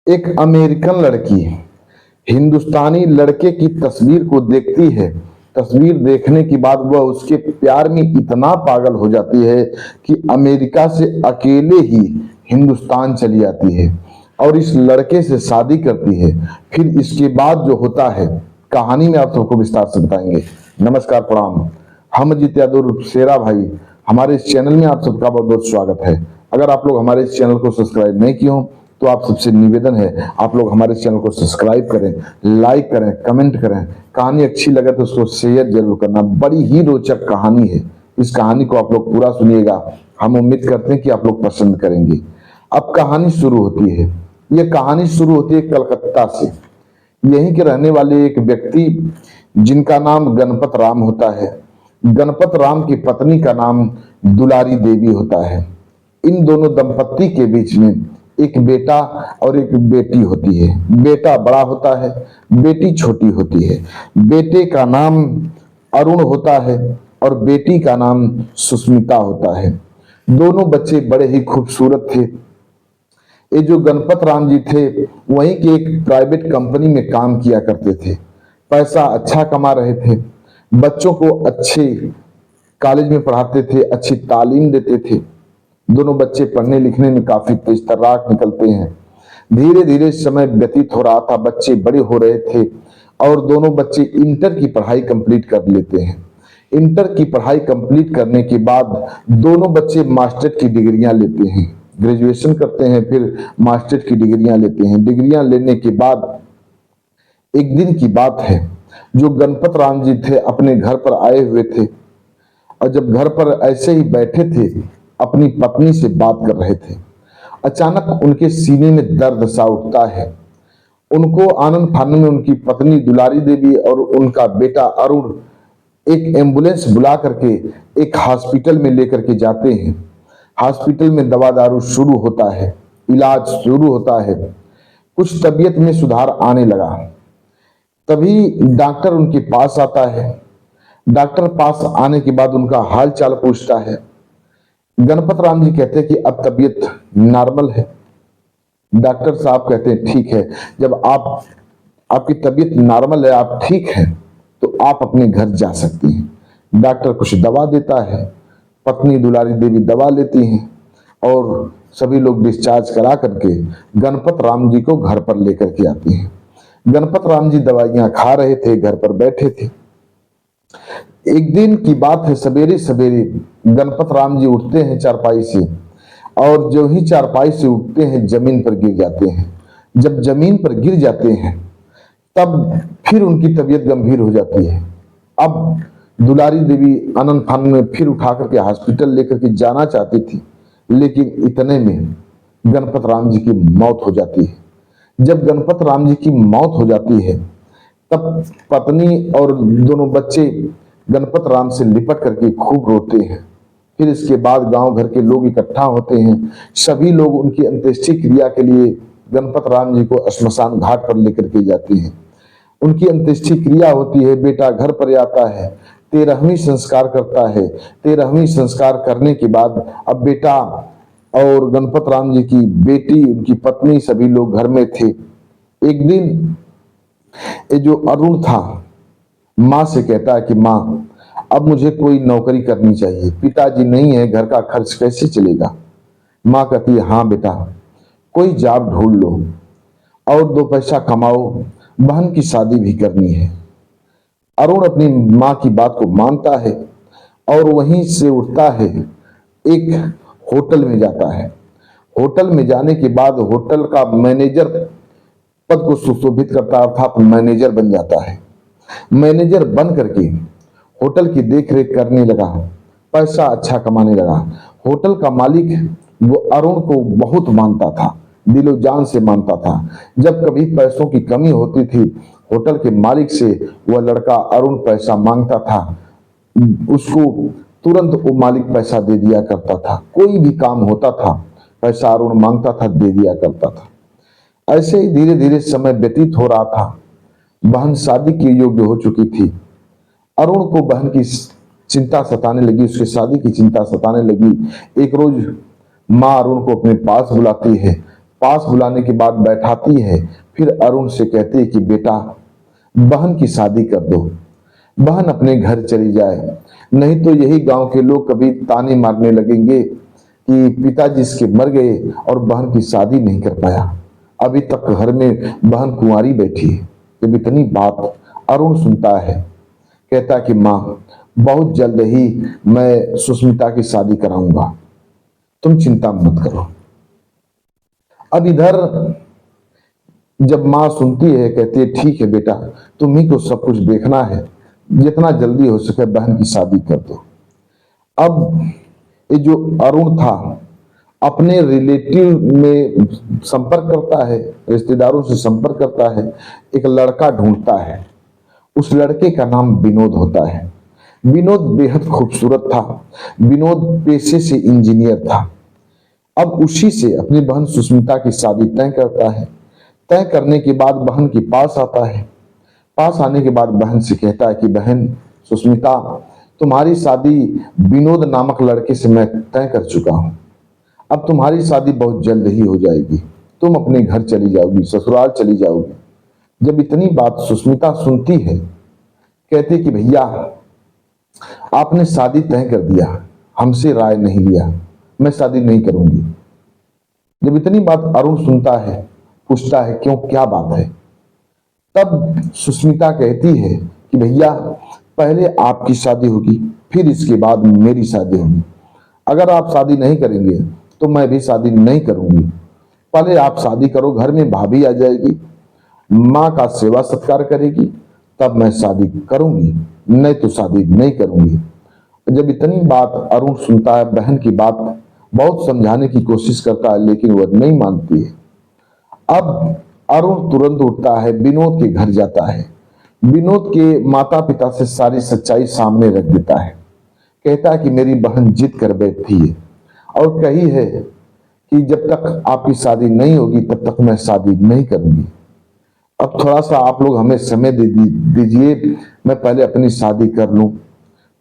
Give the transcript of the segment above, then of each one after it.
एक अमेरिकन लड़की हिंदुस्तानी लड़के की तस्वीर को देखती है। तस्वीर देखने के बाद वह उसके प्यार में इतना पागल हो जाती है कि अमेरिका से अकेले ही हिंदुस्तान चली आती है और इस लड़के से शादी करती है। फिर इसके बाद जो होता है कहानी में आप सबको विस्तार से बताएंगे। नमस्कार, प्रणाम। हम अजीत यादव शेरा भाई, हमारे इस चैनल में आप सबका बहुत बहुत स्वागत है। अगर आप लोग हमारे इस चैनल को सब्सक्राइब नहीं किए हो तो आप सबसे निवेदन है आप लोग हमारे चैनल को सब्सक्राइब करें, लाइक करें, कमेंट करें। कहानी अच्छी लगे तो उसको शेयर जरूर करना। बड़ी ही रोचक कहानी है। इस कहानी को आप लोग पूरा सुनिएगा। हम उम्मीद करते हैं कि आप लोग पसंद करेंगे। अब कहानी शुरू होती है। यह कहानी शुरू होती है कलकत्ता से। यहीं के रहने वाले एक व्यक्ति जिनका नाम गणपत राम होता है। गणपत राम की पत्नी का नाम दुलारी देवी होता है। इन दोनों दंपत्ति के बीच में एक बेटा और एक बेटी होती है। बेटा बड़ा होता है, बेटी छोटी होती है। बेटे का नाम अरुण होता है और बेटी का नाम सुष्मिता होता है। दोनों बच्चे बड़े ही खूबसूरत थे। ये जो गणपत राम जी थे वहीं के एक प्राइवेट कंपनी में काम किया करते थे। पैसा अच्छा कमा रहे थे। बच्चों को अच्छे कॉलेज में पढ़ाते थे, अच्छी तालीम देते थे। दोनों बच्चे पढ़ने लिखने में काफी तेज तर्राक निकलते हैं। धीरे धीरे समय व्यतीत हो रहा था, बच्चे बड़े हो रहे थे और दोनों बच्चे इंटर की पढ़ाई कंप्लीट कर लेते हैं। इंटर की पढ़ाई कंप्लीट करने के बाद दोनों बच्चे मास्टर की डिग्रियां लेते हैं। ग्रेजुएशन करते हैं, फिर मास्टर की डिग्रियां लेते हैं। डिग्रियां लेने के बाद एक दिन की बात है, जो गणपत राम जी थे अपने घर पर आए हुए थे और जब घर पर ऐसे ही बैठे थे अपनी पत्नी से बात कर रहे थे, अचानक उनके सीने में दर्द सा उठता है। उनको आनंद फानंद में उनकी पत्नी दुलारी देवी और उनका बेटा अरुण एक एम्बुलेंस बुला करके एक हॉस्पिटल में लेकर के जाते हैं। हॉस्पिटल में दवा दारू शुरू होता है, इलाज शुरू होता है। कुछ तबीयत में सुधार आने लगा। तभी डॉक्टर उनके पास आता है। डॉक्टर पास आने के बाद उनका हाल चाल पूछता है। गणपत राम जी कहते हैं कि अब तबीयत नॉर्मल है। डॉक्टर साहब कहते हैं ठीक है, जब आपकी तबीयत नॉर्मल है, आप ठीक हैं, तो आप अपने घर जा सकती हैं। डॉक्टर कुछ दवा देता है। पत्नी दुलारी देवी दवा लेती हैं और सभी लोग डिस्चार्ज करा करके गणपत राम जी को घर पर लेकर के आती हैं। गणपत राम जी दवाइयां खा रहे थे, घर पर बैठे थे। एक दिन की बात है, सवेरे सवेरे गणपत राम जी उठते हैं चारपाई से और जो ही चारपाई से उठते हैं जमीन पर गिर जाते हैं। जब जमीन पर गिर जाते हैं तब फिर उनकी तबीयत गंभीर हो जाती है। अब दुलारी देवी आनंद फानंद में फिर उठा करके हॉस्पिटल लेकर के जाना चाहती थी, लेकिन इतने में गणपत राम जी की मौत हो जाती है। जब गणपत राम जी की मौत हो जाती है तब पत्नी और दोनों बच्चे गणपत राम से लिपट करके खूब रोते हैं। फिर इसके बाद गांव घर के लोग इकट्ठा होते हैं। सभी लोग उनकी अंत्येष्टि क्रिया के लिए गणपत राम जी को श्मशान घाट पर लेकर के जाते हैं। उनकी अंत्येष्टि क्रिया होती है। बेटा घर पर आता है, 13वीं संस्कार करता है। 13वीं संस्कार करने के बाद अब बेटा और गणपत राम जी की बेटी, उनकी पत्नी, सभी लोग घर में थे। एक दिन ये जो अरुण था माँ से कहता है कि माँ, अब मुझे कोई नौकरी करनी चाहिए, पिताजी नहीं है, घर का खर्च कैसे चलेगा। माँ कहती है हाँ बेटा, कोई जॉब ढूंढ लो और 2 पैसा कमाओ, बहन की शादी भी करनी है। अरुण अपनी माँ की बात को मानता है और वहीं से उठता है, एक होटल में जाता है। होटल में जाने के बाद होटल का मैनेजर पद को सुशोभित करता अर्थात मैनेजर बन जाता है। मैनेजर बन करके होटल की देखरेख करने लगा, पैसा अच्छा कमाने लगा। होटल का मालिक वो अरुण को बहुत मानता था, दिलो जान से मानता था। जब कभी पैसों की कमी होती थी होटल के मालिक से वह लड़का अरुण पैसा मांगता था, उसको तुरंत वो मालिक पैसा दे दिया करता था। कोई भी काम होता था पैसा अरुण मांगता था, दे दिया करता था। ऐसे ही धीरे धीरे समय व्यतीत हो रहा था। बहन शादी के योग्य हो चुकी थी। अरुण को बहन की चिंता सताने लगी, उसकी शादी की चिंता सताने लगी। एक रोज माँ अरुण को अपने पास बुलाती है। पास बुलाने के बाद बैठाती है, फिर अरुण से कहती है कि बेटा बहन की शादी कर दो, बहन अपने घर चली जाए, नहीं तो यही गांव के लोग कभी ताने मारने लगेंगे कि पिताजी इसके मर गए और बहन की शादी नहीं कर पाया, अभी तक घर में बहन कुंवारी बैठी है। जब इतनी बात अरुण सुनता है, कहता कि माँ बहुत जल्द ही मैं सुष्मिता की शादी कराऊंगा, तुम चिंता मत करो। अब इधर जब माँ सुनती है, कहती है ठीक है बेटा, तुम ही को सब कुछ देखना है, जितना जल्दी हो सके बहन की शादी कर दो। अब ये जो अरुण था अपने रिलेटिव में संपर्क करता है, रिश्तेदारों से संपर्क करता है, एक लड़का ढूंढता है। उस लड़के का नाम विनोद होता है। विनोद बेहद खूबसूरत था। विनोद पेशे से इंजीनियर था। अब उसी से अपनी बहन सुष्मिता की शादी तय करता है। तय करने के बाद बहन के पास आता है। पास आने के बाद बहन से कहता है कि बहन सुष्मिता, तुम्हारी शादी विनोद नामक लड़के से मैं तय कर चुका हूं। अब तुम्हारी शादी बहुत जल्द ही हो जाएगी, तुम अपने घर चली जाओगी, ससुराल चली जाओगी। जब इतनी बात सुष्मिता सुनती है, कहती कि भैया आपने शादी तय कर दिया, हमसे राय नहीं लिया, मैं शादी नहीं करूंगी। जब इतनी बात अरुण सुनता है, पूछता है क्यों, क्या बात है। तब सुष्मिता कहती है कि भैया पहले आपकी शादी होगी, फिर इसके बाद मेरी शादी होगी। अगर आप शादी नहीं करेंगे तो मैं भी शादी नहीं करूंगी। पहले आप शादी करो, घर में भाभी आ जाएगी, माँ का सेवा सत्कार करेगी, तब मैं शादी करूंगी, नहीं तो शादी नहीं करूंगी। जब इतनी बात अरुण सुनता है, बहन की बात बहुत समझाने की कोशिश करता है, लेकिन वह नहीं मानती है। अब अरुण तुरंत उठता है, विनोद के घर जाता है। विनोद के माता पिता से सारी सच्चाई सामने रख देता है। कहता है कि मेरी बहन जिद कर बैठी है और कही है कि जब तक आपकी शादी नहीं होगी तब तक मैं शादी नहीं करूंगी। अब थोड़ा सा आप लोग हमें समय दीजिए, मैं पहले अपनी शादी कर लूं,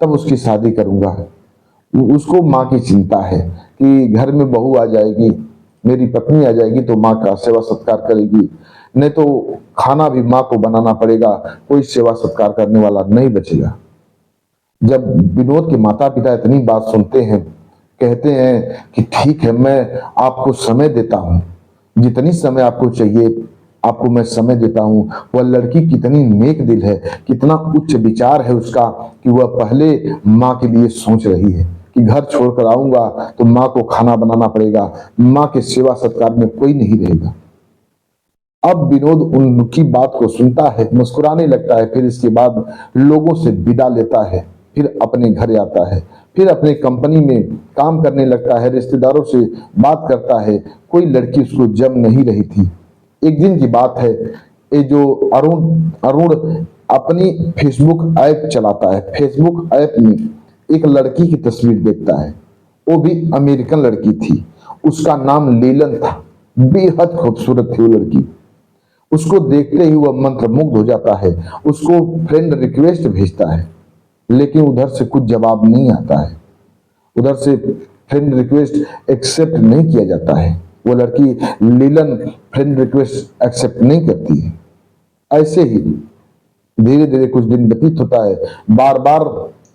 तब उसकी शादी करूंगा। उसको माँ की चिंता है कि घर में बहू आ जाएगी, मेरी पत्नी आ जाएगी तो माँ का सेवा सत्कार करेगी, नहीं तो खाना भी माँ को बनाना पड़ेगा, कोई सेवा सत्कार करने वाला नहीं बचेगा। जब विनोद के माता पिता इतनी बात सुनते हैं, कहते हैं कि ठीक है, मैं आपको समय देता हूं, जितनी समय आपको चाहिए आपको मैं समय देता हूं। वह लड़की कितनी नेक दिल है, कितना उच्च विचार है उसका कि वह पहले माँ के लिए सोच रही है कि घर छोड़कर आऊंगा तो माँ को खाना बनाना पड़ेगा, माँ के सेवा सत्कार में कोई नहीं रहेगा। अब विनोद उनकी बात को सुनता है, मुस्कुराने लगता है, फिर इसके बाद लोगों से विदा लेता है, फिर अपने घर आता है, फिर अपने कंपनी में काम करने लगता है, रिश्तेदारों से बात करता है। कोई लड़की उसको जम नहीं रही थी। एक दिन की बात है, ये जो अरुण अपनी फेसबुक ऐप चलाता है। फेसबुक ऐप में एक लड़की की तस्वीर देखता है, वो भी अमेरिकन लड़की थी, उसका नाम लीलन था। बेहद खूबसूरत थी वो लड़की। उसको देखते ही वह मंत्रमुग्ध हो जाता है, उसको फ्रेंड रिक्वेस्ट भेजता है, लेकिन उधर से कुछ जवाब नहीं आता है, उधर से फ्रेंड रिक्वेस्ट एक्सेप्ट नहीं किया जाता है। वो लड़की लीलन फ्रेंड रिक्वेस्ट एक्सेप्ट नहीं करती है। ऐसे ही धीरे धीरे कुछ दिन व्यतीत होता है, बार बार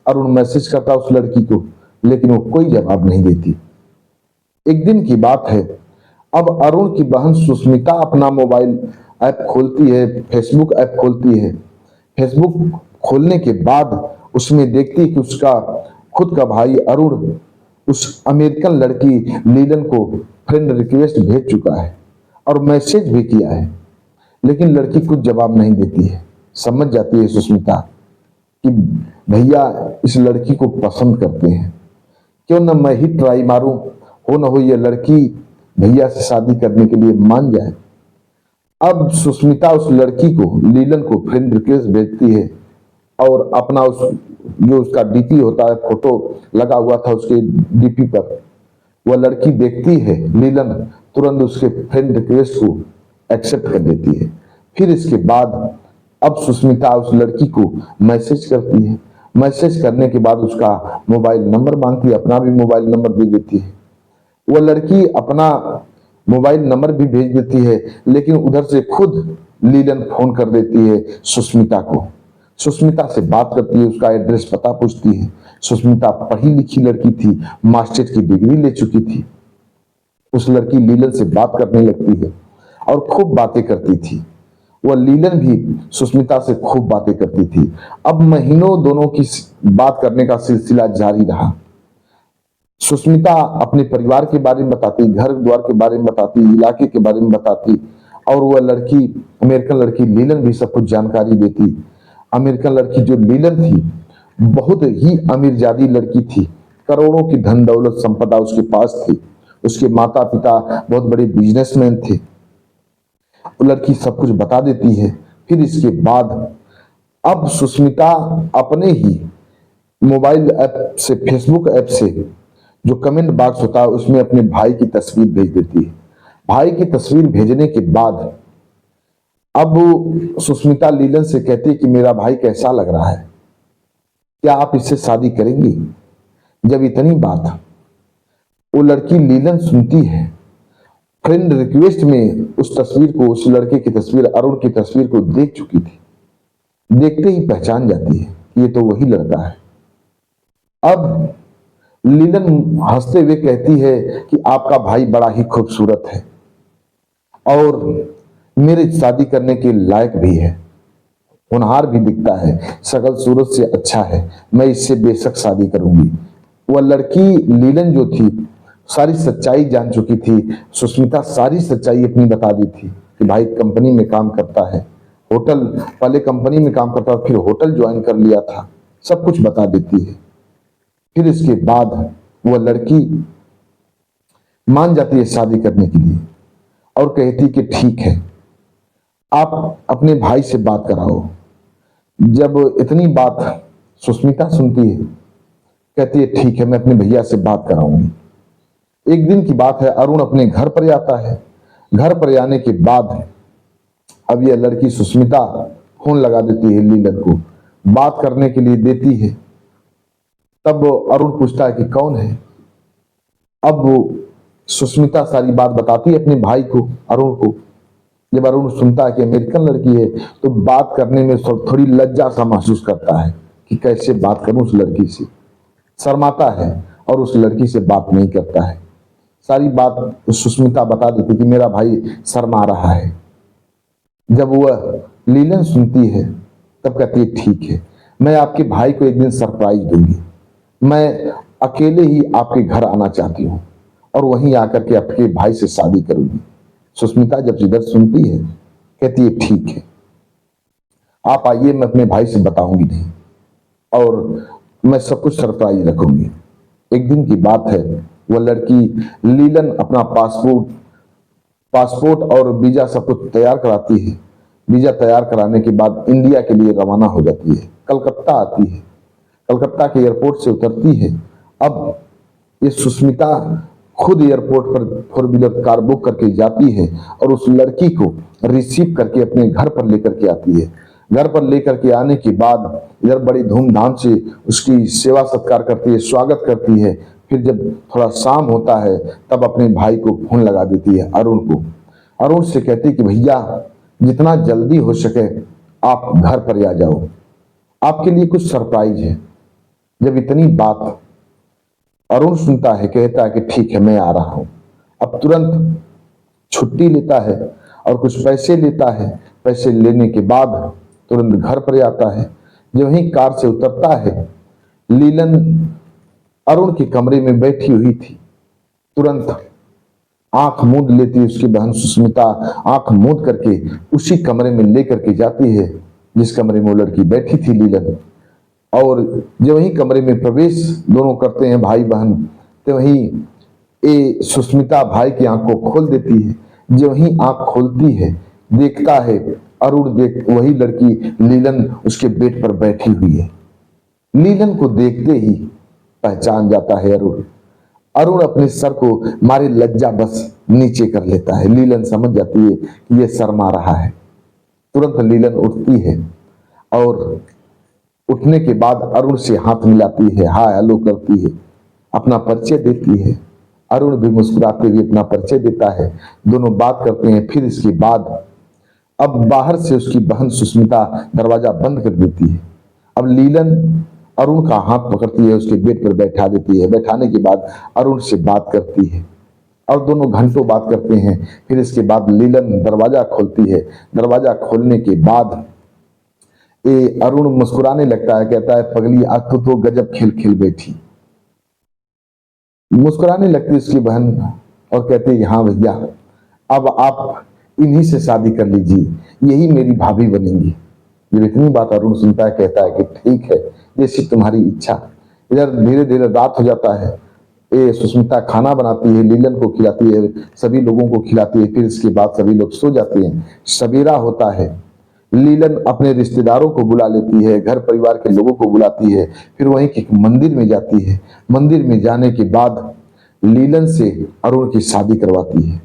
अरुण मैसेज करता है उस लड़की को, लेकिन वो कोई जवाब नहीं देती। एक दिन की बात है, अब अरुण की बहन सुष्मिता अपना मोबाइल ऐप खोलती है, फेसबुक ऐप खोलती है। फेसबुक खोलने के बाद उसमें देखती है कि उसका खुद का भाई अरुण उस अमेरिकन लड़की लीलन को फ्रेंड रिक्वेस्ट भेज चुका है और मैसेज भी किया है, लेकिन लड़की कुछ जवाब नहीं देती है। समझ जाती है सुष्मिता कि भैया इस लड़की को पसंद करते हैं, क्यों ना मैं ही ट्राई मारूं, हो ना हो ये लड़की भैया से शादी करने के लिए मान जाए। अब सुष्मिता उस लड़की को, लीलन को फ्रेंड रिक्वेस्ट भेजती है और अपना उस जो उसका डीपी होता है, फोटो लगा हुआ था उसके डीपी पर, वह लड़की देखती है। लीलन तुरंत उसके फ्रेंड रिक्वेस्ट को एक्सेप्ट कर देती है। फिर इसके बाद अब सुष्मिता उस लड़की को मैसेज करती है। मैसेज करने के बाद उसका मोबाइल नंबर मांगती है, अपना भी मोबाइल नंबर दे देती है। वह लड़की अपना मोबाइल नंबर भी भेज देती है, लेकिन उधर से खुद लीलन फोन कर देती है सुष्मिता को। सुष्मिता से बात करती है, उसका एड्रेस पता पूछती है। सुष्मिता पढ़ी लिखी लड़की थी, मास्टर की डिग्री ले चुकी थी। उस लड़की लीलन से बात करने लगती है और खूब बातें करती थी। वह लीलन भी सुष्मिता से खूब बातें करती थी। अब महीनों दोनों की बात करने का सिलसिला जारी रहा। सुष्मिता अपने परिवार के बारे में बताती, घर द्वार के बारे में बताती, इलाके के बारे में बताती, और वह लड़की, अमेरिकन लड़की लीलन भी सब कुछ जानकारी देती। अमेरिकन लड़की जो लीलन थी, बहुत ही अमीरजादी लड़की थी। करोड़ों की धन दौलत संपदा उसके पास थी। उसके माता पिता बहुत बड़े बिजनेसमैन थे। वो लड़की सब कुछ बता देती है। फिर इसके बाद अब सुष्मिता अपने ही मोबाइल ऐप से, फेसबुक ऐप से, जो कमेंट बॉक्स होता है उसमें अपने भाई की तस्वीर भेज देती है। भाई की तस्वीर भेजने के बाद अब सुष्मिता लीलन से कहती है कि मेरा भाई कैसा लग रहा है, क्या आप इससे शादी करेंगी? जब इतनी बात वो लड़की लीलन सुनती है, फ्रेंड रिक्वेस्ट में उस तस्वीर को, उस लड़के की तस्वीर, अरुण की तस्वीर को देख चुकी थी। देखते ही पहचान जाती है कि ये तो वही लड़का है। अब लीलन हंसते हुए कहती है कि आपका भाई बड़ा ही खूबसूरत है और मेरे शादी करने के लायक भी है, होनहार भी दिखता है, शकल सूरत से अच्छा है, मैं इससे बेशक शादी करूंगी। वह लड़की लीलन जो थी सारी सच्चाई जान चुकी थी। सुष्मिता सारी सच्चाई अपनी बता दी थी कि भाई कंपनी में काम करता है, होटल, पहले कंपनी में काम करता था, फिर होटल ज्वाइन कर लिया था, सब कुछ बता देती है। फिर इसके बाद वह लड़की मान जाती है शादी करने के लिए और कहती कि ठीक है, आप अपने भाई से बात कराओ। जब इतनी बात सुष्मिता सुनती है, कहती है ठीक है, मैं अपने भैया से बात कराऊंगी। एक दिन की बात है, अरुण अपने घर पर आता है। घर पर आने के बाद अब यह लड़की सुष्मिता फोन लगा देती है लीलन को, बात करने के लिए देती है। तब अरुण पूछता है कि कौन है। अब सुष्मिता सारी बात बताती है अपने भाई को, अरुण को। जब अरुण सुनता है कि अमेरिकन लड़की है, तो बात करने में थोड़ी लज्जा सा महसूस करता है कि कैसे बात करूं उस लड़की से। शर्माता है और उस लड़की से बात नहीं करता है। सारी बात सुष्मिता बता देती कि मेरा भाई शर्मा रहा है। जब वह लीलन सुनती है तब कहती है ठीक है, मैं आपके भाई को एक दिन सरप्राइज दूंगी, मैं अकेले ही आपके घर आना चाहती हूँ और वहीं आकर के आपके भाई से शादी करूंगी। सुष्मिता जब इधर सुनती है, कहती है ठीक है, आप आइए, मैं अपने भाई से बताऊंगी नहीं और मैं सब कुछ सरप्राइज रखूंगी। एक दिन की बात है, वह लड़की लीलन अपना पासपोर्ट और वीजा सब कुछ तैयार कराती है। वीजा तैयार कराने के बाद इंडिया के लिए रवाना हो जाती है। कलकत्ता आती है, कलकत्ता के एयरपोर्ट से उतरती है। अब ये सुष्मिता खुद एयरपोर्ट पर 4 व्हीलर कार बुक करके जाती है और उस लड़की को रिसीव करके अपने घर पर लेकर के आती है। घर पर लेकर के आने के बाद इधर बड़ी धूमधाम से उसकी सेवा सत्कार करती है, स्वागत करती है। फिर जब थोड़ा शाम होता है तब अपने भाई को फोन लगा देती है, अरुण को। अरुण से कहती है कि भैया जितना जल्दी हो सके आप घर पर आ जाओ, आपके लिए कुछ सरप्राइज है। जब इतनी बात अरुण सुनता है, कहता है कि ठीक है, मैं आ रहा हूं। अब तुरंत छुट्टी लेता है और कुछ पैसे लेता है। पैसे लेने के बाद तुरंत घर पर आता है। जब वहीं कार से उतरता है, लीलन अरुण के कमरे में बैठी हुई थी। तुरंत आंख मूंद लेती है उसकी बहन सुष्मिता, आंख मूंद करके उसी कमरे में लेकर के जाती है जिस कमरे में वो लड़की बैठी थी लीलन। और जब वही कमरे में प्रवेश दोनों करते हैं भाई बहन, तो वही ए सुष्मिता भाई की आंख को खोल देती है। जब वही आंख खोलती है, देखता है अरुण, देख वही लड़की लीलन उसके बेड पर बैठी हुई है। लीलन को देखते ही पहचान जाता है अरुण। अरुण अपने सर को मारे लज्जा बस नीचे कर लेता है। लीलन समझ जाती है कि यह शर्मा रहा है। तुरंत लीलन उठती है और उठने के बाद अरुण से हाथ मिलाती है, हाय हेलो करती है, अपना परिचय देती है। अरुण भी मुस्कुराते हुए अपना परिचय देता है, दोनों बात करते हैं। फिर इसके बाद अब बाहर से उसकी बहन सुष्मिता दरवाजा बंद कर देती है। अब लीलन अरुण का हाथ पकड़ती है, उसके बेड पर बैठा देती है। बैठाने के बाद अरुण से बात करती है और दोनों घंटों बात करते हैं। फिर इसके बाद लीलन दरवाजा खोलती है। दरवाजा खोलने के बाद अरुण मुस्कुराने लगता है, कहता है पगली आज तो गजब खेल खेल बैठी। मुस्कुराने लगती उसकी बहन और कहती है हाँ भैया, अब आप इन्हीं से शादी कर लीजिए, यही मेरी भाभी बनेंगी। जब इतनी बात अरुण सुनता है, कहता है कि ठीक है, जैसी तुम्हारी इच्छा। इधर धीरे धीरे रात हो जाता है। सुष्मिता खाना बनाती है, लीलन को खिलाती है, सभी लोगों को खिलाती है। फिर इसके बाद सभी लोग सो जाते हैं। सवेरा होता है। लीलन अपने रिश्तेदारों को बुला लेती है, घर परिवार के लोगों को बुलाती है। फिर वहीं के मंदिर में जाती है। मंदिर में जाने के बाद लीलन से अरुण की शादी करवाती है।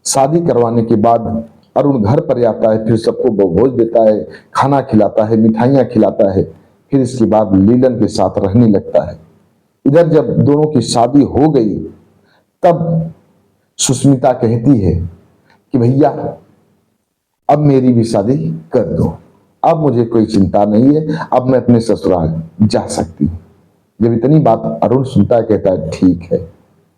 शादी करवाने के बाद अरुण घर पर आता है, फिर सबको भोज देता है, खाना खिलाता है, मिठाइयाँ खिलाता है। फिर इसके बाद लीलन के साथ रहने लगता है। इधर जब दोनों की शादी हो गई, तब सुष्मिता कहती है कि भैया अब मेरी भी शादी कर दो, अब मुझे कोई चिंता नहीं है, अब मैं अपने ससुराल जा सकती हूँ। जब इतनी बात अरुण सुनता है, कहता है ठीक है।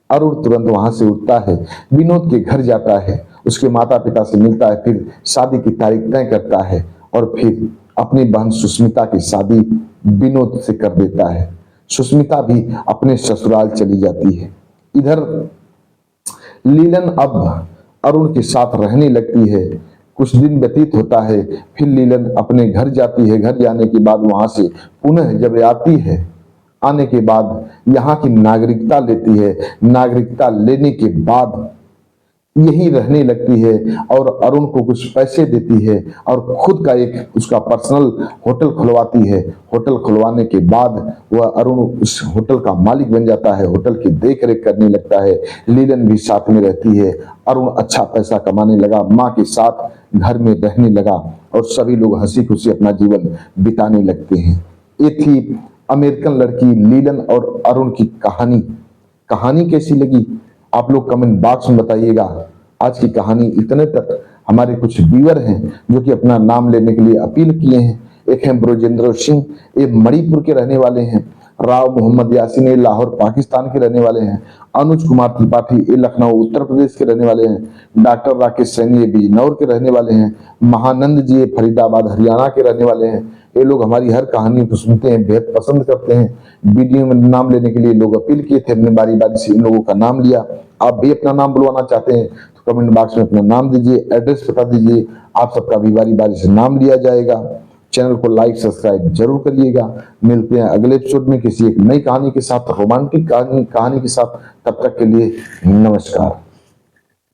अरुण तुरंत वहां से उठता है, विनोद के घर जाता है, उसके माता पिता से मिलता है, फिर शादी की तारीख तय करता है और फिर अपनी बहन सुष्मिता की शादी विनोद से कर देता है। सुष्मिता भी अपने ससुराल चली जाती है। इधर लीलन अब अरुण के साथ रहने लगती है। कुछ दिन व्यतीत होता है, फिर लीलन अपने घर जाती है। घर जाने के बाद वहां से पुनः जब आती है, आने के बाद यहाँ की नागरिकता लेती है। नागरिकता लेने के बाद यही रहने लगती है और अरुण को कुछ पैसे देती है और खुद का एक उसका पर्सनल होटल खुलवाती है। होटल खुलवाने के बाद वह अरुण उस होटल का मालिक बन जाता है, होटल की देख रेख करने लगता है। लीलन भी साथ में रहती है। अरुण अच्छा पैसा कमाने लगा, माँ के साथ घर में रहने लगा और सभी लोग हंसी खुशी अपना जीवन बिताने लगते हैं। ये थी अमेरिकन लड़की लीलन और अरुण की कहानी। कहानी कैसी लगी आप लोग कमेंट बॉक्स में बताइएगा। आज की कहानी इतने तक। हमारे कुछ व्यूअर हैं जो कि अपना नाम लेने के लिए अपील किए हैं। एक हैं ब्रजेंद्र सिंह, ये मणिपुर के रहने वाले हैं। राव मोहम्मद यासीन, ये लाहौर पाकिस्तान के रहने वाले हैं। अनुज कुमार त्रिपाठी, ये लखनऊ उत्तर प्रदेश के रहने वाले हैं। डॉक्टर राकेश सैनी, ये बिजनौर के रहने वाले हैं। महानंद जी, ये फरीदाबाद हरियाणा के रहने वाले हैं। ये लोग हमारी हर कहानी को सुनते हैं, बेहद पसंद करते हैं। वीडियो में नाम लेने के लिए लोग अपील किए थे, हमने बारी बारी से इन लोगों का नाम लिया। आप भी अपना नाम बुलवाना चाहते हैं तो कमेंट बॉक्स में अपना नाम दीजिए, एड्रेस बता दीजिए, आप सबका भी बारी बारी से नाम लिया जाएगा। चैनल को लाइक सब्सक्राइब जरूर करिएगा। मिलते हैं अगले एपिसोड में किसी एक नई कहानी के साथ, रोमांटिक कहानी के साथ। तब तक के लिए नमस्कार।